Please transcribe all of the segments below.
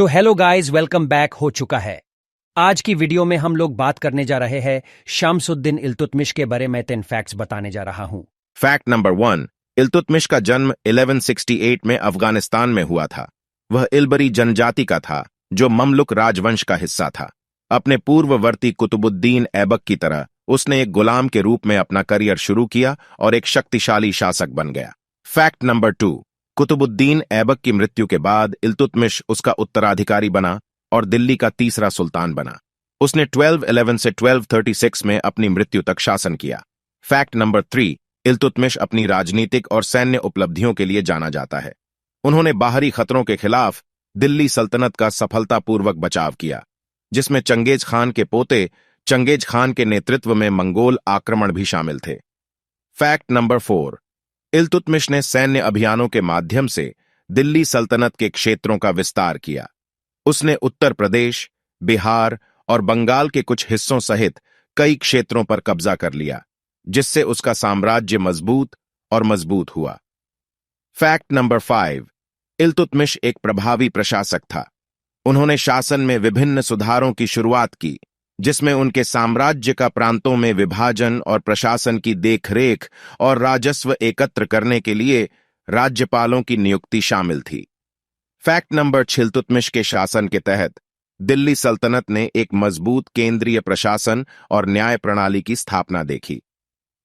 तो hello guys, welcome back हो चुका है। आज की वीडियो में हम लोग बात करने जा रहे हैं शम्सुद्दीन इल्तुतमिश के बारे में 10 फैक्ट्स बताने जा रहा हूं। Fact number 1। इल्तुतमिश का जन्म 1168 में अफगानिस्तान में हुआ था। वह इलबरी जनजाति का था जो ममलुक राजवंश का हिस्सा था। अपने पूर्ववर्ती कुतुबुद्दीन ऐबक की तरह उसने एक गुलाम के रूप में अपना करियर शुरू किया और एक शक्तिशाली शासक बन गया। Fact number 2। कुतुबुद्दीन ऐबक की मृत्यु के बाद इल्तुतमिश उसका उत्तराधिकारी बना और दिल्ली का तीसरा सुल्तान बना। उसने 1211 से 1236 में अपनी मृत्यु तक शासन किया। Fact number 3। इल्तुतमिश अपनी राजनीतिक और सैन्य उपलब्धियों के लिए जाना जाता है। उन्होंने बाहरी खतरों के खिलाफ दिल्ली सल्तनत का सफलतापूर्वक बचाव किया, जिसमें चंगेज खान के पोते चंगेज खान के नेतृत्व में मंगोल आक्रमण भी शामिल थे। Fact number 4। इल्तुतमिश ने सैन्य अभियानों के माध्यम से दिल्ली सल्तनत के क्षेत्रों का विस्तार किया। उसने उत्तर प्रदेश, बिहार और बंगाल के कुछ हिस्सों सहित कई क्षेत्रों पर कब्जा कर लिया, जिससे उसका साम्राज्य मजबूत हुआ। Fact number 5। इल्तुतमिश एक प्रभावी प्रशासक था। उन्होंने शासन में विभिन्न सुधारों की शुरुआत की, जिसमें उनके साम्राज्य का प्रांतों में विभाजन और प्रशासन की देखरेख और राजस्व एकत्र करने के लिए राज्यपालों की नियुक्ति शामिल थी। Fact number 6। इल्तुतमिश के शासन के तहत दिल्ली सल्तनत ने एक मजबूत केंद्रीय प्रशासन और न्याय प्रणाली की स्थापना देखी।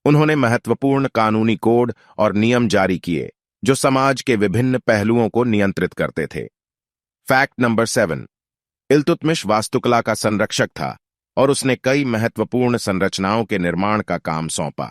उन्होंने महत्वपूर्ण कानूनी कोड और नियम जारी किए जो समाज के विभिन्न पहलुओं को नियंत्रित करते थे। Fact number 7। इल्तुतमिश वास्तुकला का संरक्षक था और उसने कई महत्वपूर्ण संरचनाओं के निर्माण का काम सौंपा।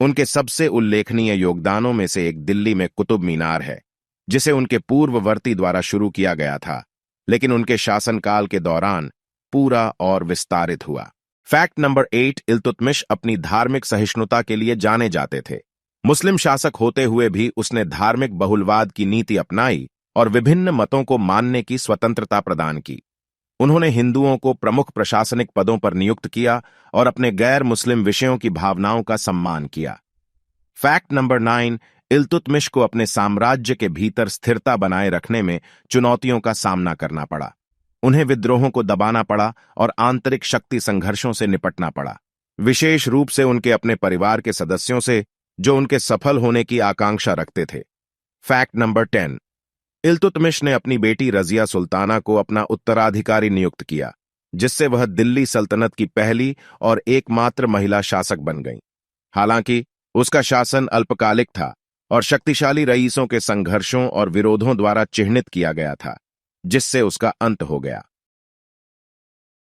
उनके सबसे उल्लेखनीय योगदानों में से एक दिल्ली में कुतुब मीनार है, जिसे उनके पूर्ववर्ती द्वारा शुरू किया गया था, लेकिन उनके शासनकाल के दौरान पूरा और विस्तारित हुआ। Fact number 8। इल्तुतमिश अपनी धार्मिक सहिष्णुता के लिए जाने जाते थे। मुस्लिम शासक होते हुए भी उसने धार्मिक बहुलवाद की नीति अपनाई और विभिन्न मतों को मानने की स्वतंत्रता प्रदान की। उन्होंने हिंदुओं को प्रमुख प्रशासनिक पदों पर नियुक्त किया और अपने गैर मुस्लिम विषयों की भावनाओं का सम्मान किया। Fact number 9। इल्तुतमिश को अपने साम्राज्य के भीतर स्थिरता बनाए रखने में चुनौतियों का सामना करना पड़ा। उन्हें विद्रोहों को दबाना पड़ा और आंतरिक शक्ति संघर्षों से निपटना पड़ा, विशेष रूप से उनके अपने परिवार के सदस्यों से जो उनके सफल होने की आकांक्षा रखते थे। Fact number 10। इल्तुतमिश ने अपनी बेटी रजिया सुल्ताना को अपना उत्तराधिकारी नियुक्त किया, जिससे वह दिल्ली सल्तनत की पहली और एकमात्र महिला शासक बन गईं। हालांकि उसका शासन अल्पकालिक था और शक्तिशाली रईसों के संघर्षों और विरोधों द्वारा चिह्नित किया गया था, जिससे उसका अंत हो गया।